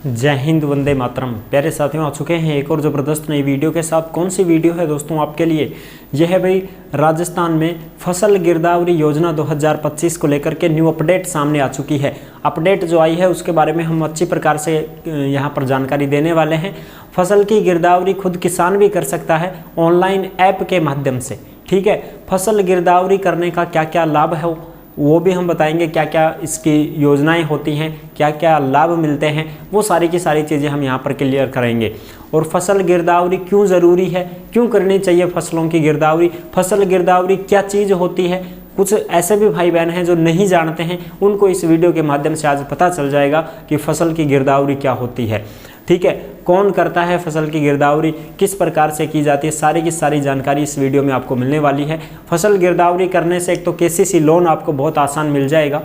जय हिंद, वंदे मातरम। प्यारे साथियों, आ चुके हैं एक और ज़बरदस्त नई वीडियो के साथ। कौन सी वीडियो है दोस्तों आपके लिए? यह है भाई राजस्थान में फसल गिरदावरी योजना 2025 को लेकर के न्यू अपडेट सामने आ चुकी है। अपडेट जो आई है उसके बारे में हम अच्छी प्रकार से यहाँ पर जानकारी देने वाले हैं। फसल की गिरदावरी खुद किसान भी कर सकता है ऑनलाइन ऐप के माध्यम से। ठीक है, फसल गिरदावरी करने का क्या क्या लाभ है वो भी हम बताएंगे। क्या क्या इसकी योजनाएं होती हैं, क्या क्या लाभ मिलते हैं, वो सारी की सारी चीज़ें हम यहाँ पर क्लियर करेंगे। और फसल गिरदावरी क्यों ज़रूरी है, क्यों करनी चाहिए फसलों की गिरदावरी, फसल गिरदावरी क्या चीज़ होती है। कुछ ऐसे भी भाई बहन हैं जो नहीं जानते हैं, उनको इस वीडियो के माध्यम से आज पता चल जाएगा कि फसल की गिरदावरी क्या होती है। ठीक है, कौन करता है फसल की गिरदावरी, किस प्रकार से की जाती है, सारी की सारी जानकारी इस वीडियो में आपको मिलने वाली है। फसल गिरदावरी करने से एक तो केसीसी लोन आपको बहुत आसान मिल जाएगा।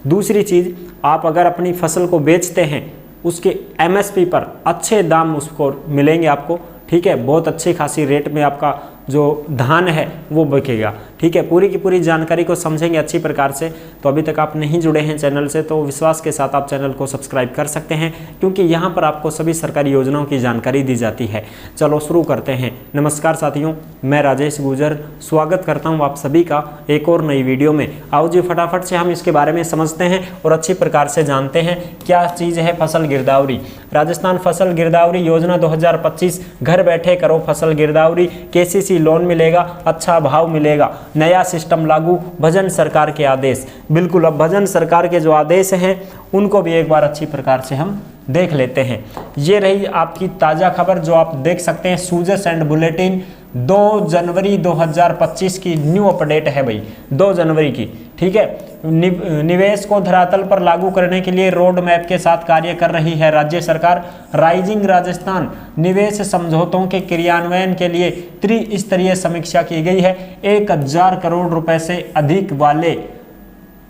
दूसरी चीज़, आप अगर अपनी फसल को बेचते हैं उसके एमएसपी पर अच्छे दाम उसको मिलेंगे आपको। ठीक है, बहुत अच्छी खासी रेट में आपका जो धान है वो बिकेगा। ठीक है, पूरी की पूरी जानकारी को समझेंगे अच्छी प्रकार से। तो अभी तक आप नहीं जुड़े हैं चैनल से तो विश्वास के साथ आप चैनल को सब्सक्राइब कर सकते हैं, क्योंकि यहाँ पर आपको सभी सरकारी योजनाओं की जानकारी दी जाती है। चलो शुरू करते हैं। नमस्कार साथियों, मैं राजेश गुजर स्वागत करता हूँ आप सभी का एक और नई वीडियो में। आओ जी फटाफट से हम इसके बारे में समझते हैं और अच्छी प्रकार से जानते हैं क्या चीज़ है फसल गिरदावरी। राजस्थान फसल गिरदावरी योजना 2025, घर बैठे करो फसल गिरदावरी, केसीसी लोन मिलेगा, अच्छा भाव मिलेगा, नया सिस्टम लागू, भजन सरकार के आदेश। बिल्कुल, अब भजन सरकार के जो आदेश हैं उनको भी एक बार अच्छी प्रकार से हम देख लेते हैं। ये रही आपकी ताज़ा खबर जो आप देख सकते हैं, सूजस एंड बुलेटिन 2 जनवरी 2025 की न्यू अपडेट है भाई, 2 जनवरी की। ठीक है, निवेश को धरातल पर लागू करने के लिए रोड मैप के साथ कार्य कर रही है राज्य सरकार। राइजिंग राजस्थान निवेश समझौतों के क्रियान्वयन के लिए त्रिस्तरीय समीक्षा की गई है। 1000 करोड़ रुपए से अधिक वाले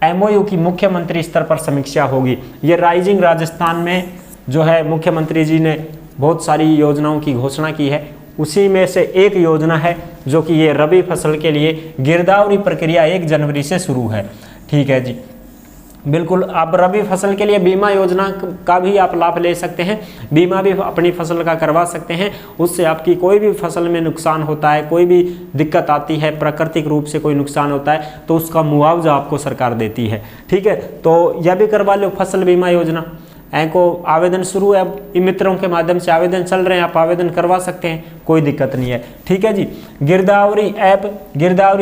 एमओयू की मुख्यमंत्री स्तर पर समीक्षा होगी। ये राइजिंग राजस्थान में जो है मुख्यमंत्री जी ने बहुत सारी योजनाओं की घोषणा की है। उसी में से एक योजना है जो कि ये रबी फसल के लिए गिरदावरी प्रक्रिया 1 जनवरी से शुरू है। ठीक है जी, बिल्कुल। आप रबी फसल के लिए बीमा योजना का भी आप लाभ ले सकते हैं, बीमा भी अपनी फसल का करवा सकते हैं। उससे आपकी कोई भी फसल में नुकसान होता है, कोई भी दिक्कत आती है, प्राकृतिक रूप से कोई नुकसान होता है तो उसका मुआवजा आपको सरकार देती है। ठीक है, तो यह भी करवा लो फसल बीमा योजना। को आवेदन शुरू है, अब मित्रों के माध्यम से आवेदन चल रहे हैं, आप आवेदन करवा सकते हैं, कोई दिक्कत नहीं है। ठीक है जी, गिरदावरी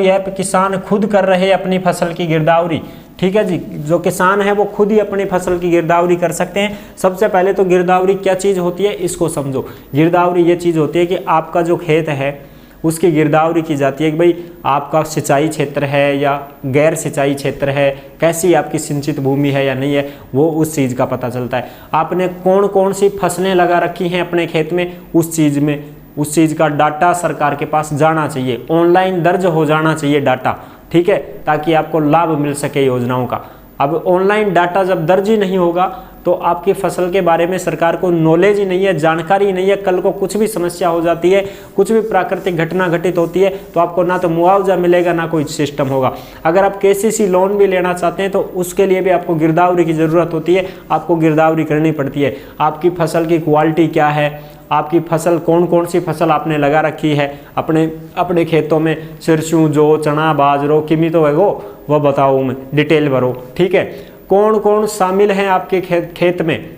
ऐप किसान खुद कर रहे अपनी फसल की गिरदावरी। ठीक है जी, जो किसान है वो खुद ही अपनी फसल की गिरदावरी कर सकते हैं। सबसे पहले तो गिरदावरी क्या चीज़ होती है इसको समझो। गिरदावरी ये चीज़ होती है कि आपका जो खेत है उसकी गिरदावरी की जाती है कि भाई आपका सिंचाई क्षेत्र है या गैर सिंचाई क्षेत्र है, कैसी आपकी सिंचित भूमि है या नहीं है, वो उस चीज़ का पता चलता है। आपने कौन कौन सी फसलें लगा रखी हैं अपने खेत में, उस चीज़ का डाटा सरकार के पास जाना चाहिए, ऑनलाइन दर्ज हो जाना चाहिए डाटा। ठीक है, ताकि आपको लाभ मिल सके योजनाओं का। अब ऑनलाइन डाटा जब दर्ज ही नहीं होगा तो आपकी फसल के बारे में सरकार को नॉलेज ही नहीं है, जानकारी नहीं है। कल को कुछ भी समस्या हो जाती है, कुछ भी प्राकृतिक घटना घटित होती है तो आपको ना तो मुआवजा मिलेगा ना कोई सिस्टम होगा। अगर आप केसीसी लोन भी लेना चाहते हैं तो उसके लिए भी आपको गिरदावरी की ज़रूरत होती है, आपको गिरदावरी करनी पड़ती है। आपकी फसल की क्वालिटी क्या है, आपकी फसल कौन कौन सी फसल आपने लगा रखी है अपने खेतों में, सिरसों, जौ, चना, बाजरो, किमी तो है वो बताओ, मैं डिटेल भरो। ठीक है, कौन कौन शामिल हैं आपके खेत में।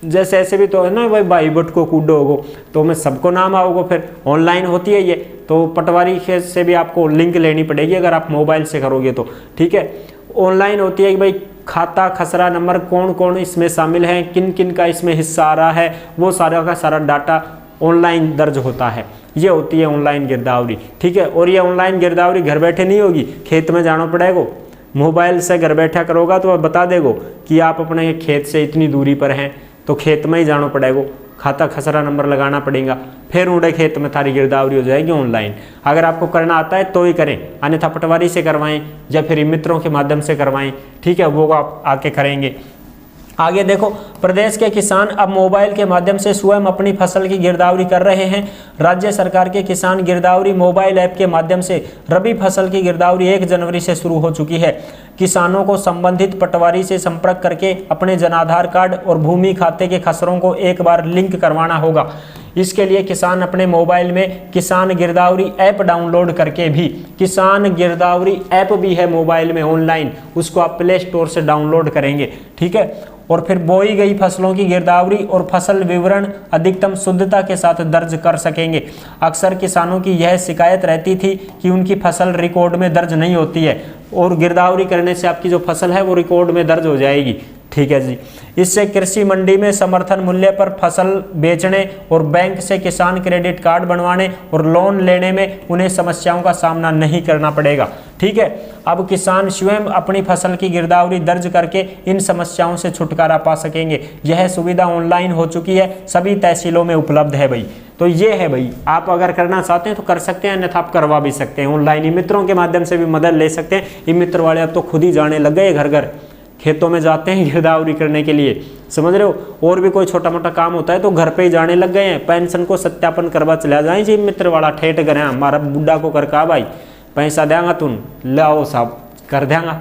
जैसे ऐसे भी तो है ना भाई बट को कूडो होगो तो मैं सबको नाम आओगे, फिर ऑनलाइन होती है ये तो पटवारी खेत से भी आपको लिंक लेनी पड़ेगी अगर आप मोबाइल से करोगे तो। ठीक है, ऑनलाइन होती है कि भाई खाता खसरा नंबर कौन कौन इसमें शामिल हैं, किन किन का इसमें हिस्सा आ रहा है, वो सारा का सारा डाटा ऑनलाइन दर्ज होता है। ये होती है ऑनलाइन गिरदावरी। ठीक है, और ये ऑनलाइन गिरदावरी घर बैठे नहीं होगी, खेत में जाना पड़ेगा। मोबाइल से घर बैठा करोगा तो बता देगो कि आप अपने खेत से इतनी दूरी पर हैं तो खेत में ही जाना पड़ेगा, खाता खसरा नंबर लगाना पड़ेगा, फिर उड़े खेत में थारी गिरदावरी हो जाएगी ऑनलाइन। अगर आपको करना आता है तो ही करें, अन्यथा पटवारी से करवाएं या फिर मित्रों के माध्यम से करवाएं। ठीक है, वो आप आके करेंगे। आगे देखो, प्रदेश के किसान अब मोबाइल के माध्यम से स्वयं अपनी फसल की गिरदावरी कर रहे हैं। राज्य सरकार के किसान गिरदावरी मोबाइल ऐप के माध्यम से रबी फसल की गिरदावरी 1 जनवरी से शुरू हो चुकी है। किसानों को संबंधित पटवारी से संपर्क करके अपने जनाधार कार्ड और भूमि खाते के खसरों को एक बार लिंक करवाना होगा। इसके लिए किसान अपने मोबाइल में किसान गिरदावरी ऐप डाउनलोड करके भी, किसान गिरदावरी ऐप भी है मोबाइल में ऑनलाइन, उसको आप प्ले स्टोर से डाउनलोड करेंगे, ठीक है। और फिर बोई गई फसलों की गिरदावरी और फसल विवरण अधिकतम शुद्धता के साथ दर्ज कर सकेंगे। अक्सर किसानों की यह शिकायत रहती थी कि उनकी फसल रिकॉर्ड में दर्ज नहीं होती है, और गिरदावरी करने से आपकी जो फसल है वो रिकॉर्ड में दर्ज हो जाएगी, ठीक है जी। इससे कृषि मंडी में समर्थन मूल्य पर फसल बेचने और बैंक से किसान क्रेडिट कार्ड बनवाने और लोन लेने में उन्हें समस्याओं का सामना नहीं करना पड़ेगा, ठीक है। अब किसान स्वयं अपनी फसल की गिरदावरी दर्ज करके इन समस्याओं से छुटकारा पा सकेंगे। यह सुविधा ऑनलाइन हो चुकी है, सभी तहसीलों में उपलब्ध है भाई। तो ये है भाई, आप अगर करना चाहते हैं तो कर सकते हैं, अन्यथा आप करवा भी सकते हैं ऑनलाइन। मित्रों के माध्यम से भी मदद ले सकते हैं। ये मित्र वाले अब तो खुद ही जाने लग गए, घर घर खेतों में जाते हैं गिरदावरी करने के लिए, समझ रहे हो। और भी कोई छोटा मोटा काम होता है तो घर पे ही जाने लग गए हैं। पेंशन को सत्यापन करवा चला जाए जी, मित्र वाला ठेठ करें, हमारा बुढ़ा को कर कहा भाई पैसा देंगा तुम लाओ साहब कर देंगा,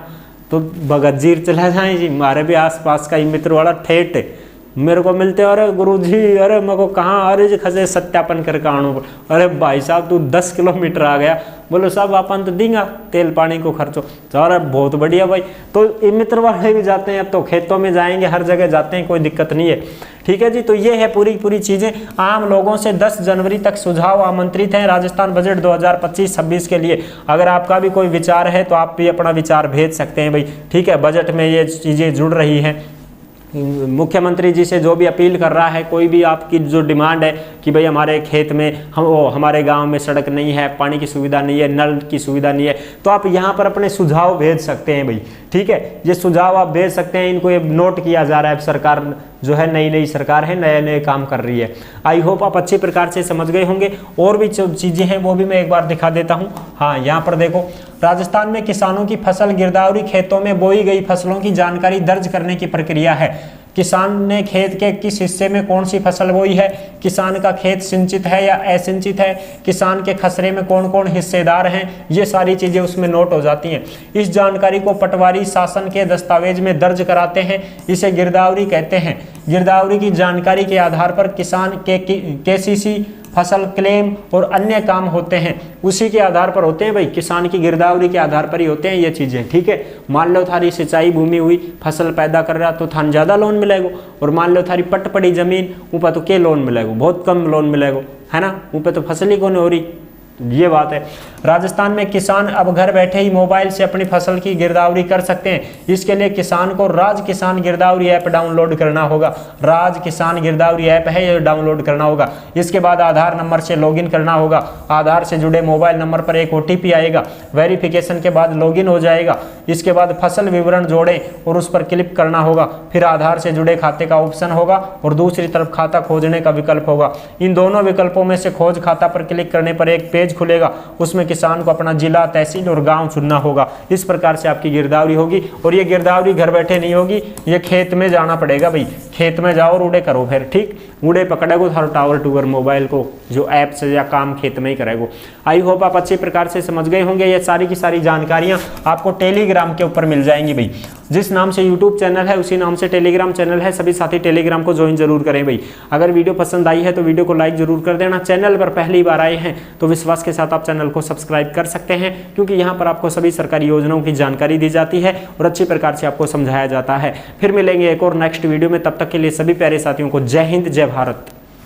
तो बगजीर चला जाए जी। हमारे भी आसपास का ही मित्र वाला ठेठ मेरे को मिलते, अरे गुरुजी अरे मेरे को कहाँ, अरे जी खसे सत्यापन करके आनो, अरे भाई साहब तू 10 किलोमीटर आ गया, बोलो साहब अपन तो देंगे तेल पानी को खर्चो, अरे बहुत बढ़िया भाई। तो ये मित्र वाले भी जाते हैं, अब तो खेतों में जाएंगे, हर जगह जाते हैं, कोई दिक्कत नहीं है, ठीक है जी। तो ये है पूरी चीज़ें। आम लोगों से 10 जनवरी तक सुझाव आमंत्रित हैं राजस्थान बजट 2025-26 के लिए। अगर आपका भी कोई विचार है तो आप भी अपना विचार भेज सकते हैं भाई, ठीक है। बजट में ये चीज़ें जुड़ रही हैं। मुख्यमंत्री जी से जो भी अपील कर रहा है, कोई भी आपकी जो डिमांड है कि भाई हमारे खेत में हमारे गांव में सड़क नहीं है, पानी की सुविधा नहीं है, नल की सुविधा नहीं है, तो आप यहां पर अपने सुझाव भेज सकते हैं भाई, ठीक है। ये सुझाव आप भेज सकते हैं, इनको ये नोट किया जा रहा है। सरकार जो है नई सरकार है, नए काम कर रही है। आई होप आप अच्छी प्रकार से समझ गए होंगे। और भी जो चीज़ें हैं वो भी मैं एक बार दिखा देता हूँ। हाँ, यहाँ पर देखो, राजस्थान में किसानों की फसल गिरदावरी, खेतों में बोई गई फसलों की जानकारी दर्ज करने की प्रक्रिया है। किसान ने खेत के किस हिस्से में कौन सी फसल बोई है, किसान का खेत सिंचित है या असिंचित है, किसान के खसरे में कौन कौन हिस्सेदार हैं, ये सारी चीज़ें उसमें नोट हो जाती हैं। इस जानकारी को पटवारी शासन के दस्तावेज में दर्ज कराते हैं, इसे गिरदावरी कहते हैं। गिरदावरी की जानकारी के आधार पर किसान के केसीसी, फसल क्लेम और अन्य काम होते हैं, उसी के आधार पर होते हैं भाई, किसान की गिरदावरी के आधार पर ही होते हैं ये चीज़ें, ठीक है। मान लो थारी सिंचाई भूमि हुई, फसल पैदा कर रहा तो थान ज़्यादा लोन मिलेगा, और मान लो थारी पट पड़ी जमीन ऊपर तो क्या लोन मिलेगा, बहुत कम लोन मिलेगा, है ना, ऊपर तो फसल ही कौन हो रही, ये बात है। राजस्थान में किसान अब घर बैठे ही मोबाइल से अपनी फसल की गिरदावरी कर सकते हैं। इसके लिए किसान को राज किसान गिरदावरी ऐप डाउनलोड करना होगा। राज किसान गिरदावरी ऐप है, ये डाउनलोड करना होगा। इसके बाद आधार नंबर से लॉगिन करना होगा। आधार से जुड़े मोबाइल नंबर पर एक OTP आएगा, वेरिफिकेशन के बाद लॉगिन हो जाएगा। इसके बाद फसल विवरण जोड़ें और उस पर क्लिक करना होगा। फिर आधार से जुड़े खाते का ऑप्शन होगा और दूसरी तरफ खाता खोजने का विकल्प होगा। इन दोनों विकल्पों में से खोज खाता पर क्लिक करने पर एक पेज खुलेगा, उसमें किसान को अपना जिला, तहसील और गांव चुनना होगा। इस प्रकार से आपकी गिरदावरी होगी। और ये गिरदावरी घर बैठे नहीं होगी, ये खेत में जाना पड़ेगा भाई, खेत में जाओ और उड़े करो, फिर ठीक उड़े पकड़ेगो थारो टावर टूवर मोबाइल को, जो ऐप से या काम खेत में ही करेगो। आई होप आप अच्छी प्रकार से समझ गए होंगे। ये सारी की सारी जानकारियां आपको टेलीग्राम के ऊपर मिल जाएंगी भाई। जिस नाम से यूट्यूब चैनल है उसी नाम से टेलीग्राम चैनल है, सभी साथी टेलीग्राम को ज्वाइन जरूर करें भाई। अगर वीडियो पसंद आई है तो वीडियो को लाइक जरूर कर देना। चैनल पर पहली बार आए हैं तो विश्वास के साथ आप चैनल को सब्सक्राइब कर सकते हैं, क्योंकि यहाँ पर आपको सभी सरकारी योजनाओं की जानकारी दी जाती है और अच्छी प्रकार से आपको समझाया जाता है। फिर मिलेंगे एक और नेक्स्ट वीडियो में, तब तक के लिए सभी प्यारे साथियों को जय हिंद, जय भारत।